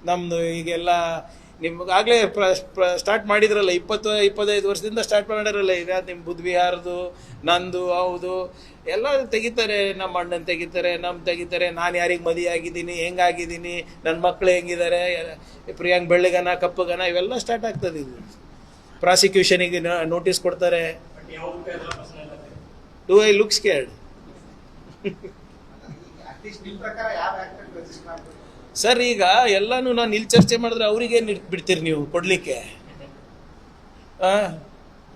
ನಮ್ಮದು ಈಗೆಲ್ಲ ನಿಮ್ಗಾಗಲೇ ಸ್ಟಾರ್ಟ್ ಮಾಡಿದ್ರಲ್ಲ 20-25 ವರ್ಷದಿಂದ ಸ್ಟಾರ್ಟ್ ಮಾಡಿರಲ್ಲ. ಈಗ ನಿಮ್ಮ ಬುದ್ಧ ವಿಹಾರದು, ನಂದು, ಹೌದು ಎಲ್ಲ ತೆಗಿತಾರೆ. ನಮ್ಮ ಅಣ್ಣನ ತೆಗಿತಾರೆ, ತೆಗಿತಾರೆ. ನಾನು ಯಾರಿಗೆ ಮದುವೆ ಆಗಿದ್ದೀನಿ, ಹೆಂಗಾಗಿದ್ದೀನಿ, ನನ್ನ ಮಕ್ಕಳು ಹೆಂಗಿದ್ದಾರೆ, ಪ್ರಿಯಾಂಕ್ ಬೆಳ್ಳಿಗನ ಕಪ್ಪಗನ, ಇವೆಲ್ಲ ಸ್ಟಾರ್ಟ್ ಆಗ್ತದೆ. ಇದು ಪ್ರಾಸಿಕ್ಯೂಷನಿಗೆ ನೋಟಿಸ್ ಕೊಡ್ತಾರೆ. Do I look scared? Sir, ಈಗ ಎಲ್ಲಾನು ನಾನು ಇಲ್ಲಿ ಚರ್ಚೆ ಮಾಡಿದ್ರೆ ಅವ್ರಿಗೆ ಬಿಡ್ತೀರಿ ನೀವು ಕೊಡ್ಲಿಕ್ಕೆ?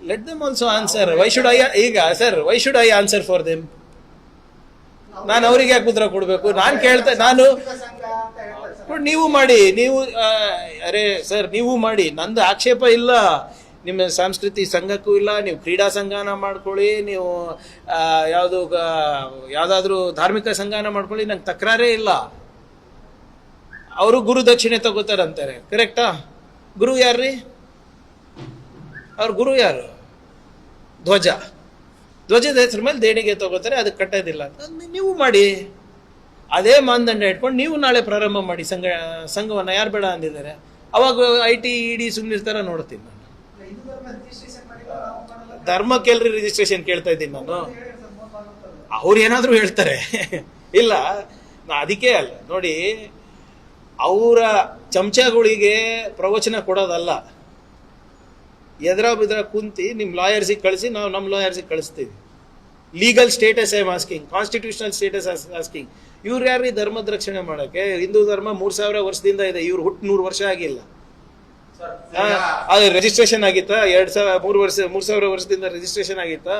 Let them also answer. Why should I ಈಗ sir, why should I answer for them? ನಾನು ಅವ್ರಿಗೆ ಯಾಕೆ ಉತ್ತರ ಕೊಡಬೇಕು? ನಾನು ನೀವು ಮಾಡಿ, ನೀವು ಅರೆ ಸರ್, ನೀವು ಮಾಡಿ, ನಂದು ಆಕ್ಷೇಪ ಇಲ್ಲ. ನಿಮ್ಮ ಸಾಂಸ್ಕೃತಿಕ ಸಂಘಕ್ಕೂ ಇಲ್ಲ. ನೀವು ಕ್ರೀಡಾ ಸಂಘನ ಮಾಡ್ಕೊಳ್ಳಿ, ನೀವು ಯಾವುದಾದ್ರೂ ಧಾರ್ಮಿಕ ಸಂಘನ ಮಾಡ್ಕೊಳ್ಳಿ, ನಂಗೆ ತಕರಾರೇ ಇಲ್ಲ. ಅವರು ಗುರು ದಕ್ಷಿಣೆ ತಗೋತಾರಂತಾರೆ, ಕರೆಕ್ಟಾ? ಗುರು ಯಾರ್ರೀ? ಅವ್ರ ಗುರು ಯಾರು? ಧ್ವಜದ ಹೆಸರು ಮೇಲೆ ದೇಣಿಗೆ ತಗೋತಾರೆ, ಅದಕ್ಕೆ ಕಟ್ಟೋದಿಲ್ಲ ಅಂತ ನೀವು ಮಾಡಿ. ಅದೇ ಮಾನದಂಡ ಇಟ್ಕೊಂಡು ನೀವು ನಾಳೆ ಪ್ರಾರಂಭ ಮಾಡಿ ಸಂಘವನ್ನ. ಯಾರು ಬೇಡ ಅಂದಿದ್ದಾರೆ? ಅವಾಗ IT ED ಸುಮ್ಮನಿರ್ತಾರ ನೋಡ್ತೀನಿ ನಾನು. ಧರ್ಮಕ್ಕೆಲ್ರಿ ರಿಜಿಸ್ಟ್ರೇಷನ್ ಕೇಳ್ತಾ ಇದ್ದೀನಿ ನಾನು. ಅವ್ರು ಏನಾದರೂ ಹೇಳ್ತಾರೆ ಇಲ್ಲ, ಅದಕ್ಕೆ ಅಲ್ಲ ನೋಡಿ, ಅವರ ಚಮಚಗಳಿಗೆ ಪ್ರವಚನ ಕೊಡೋದಲ್ಲ. ಎದ್ರ ಬಿದ್ರ ಕುಂತಿ ನಿಮ್ಮ ಲಾಯರ್ಸಿಗೆ ಕಳಿಸಿ, ನಾವು ನಮ್ಮ ಲಾಯರ್ಸಿಗೆ ಕಳಿಸ್ತೀವಿ. Legal status I asking, constitutional status asking. ಇವ್ರು ಯಾರು ಈ ಧರ್ಮದ ರಕ್ಷಣೆ ಮಾಡೋಕ್ಕೆ? ಹಿಂದೂ ಧರ್ಮ 3000 ವರ್ಷದಿಂದ ಇದೆ. ಇವ್ರು ಹುಟ್ಟು 100 ವರ್ಷ ಆಗಿಲ್ಲ. ಅದು ರಿಜಿಸ್ಟ್ರೇಷನ್ ಆಗಿತ್ತಾ? 3000 ವರ್ಷದಿಂದ ರಿಜಿಸ್ಟ್ರೇಷನ್ ಆಗಿತ್ತಾ?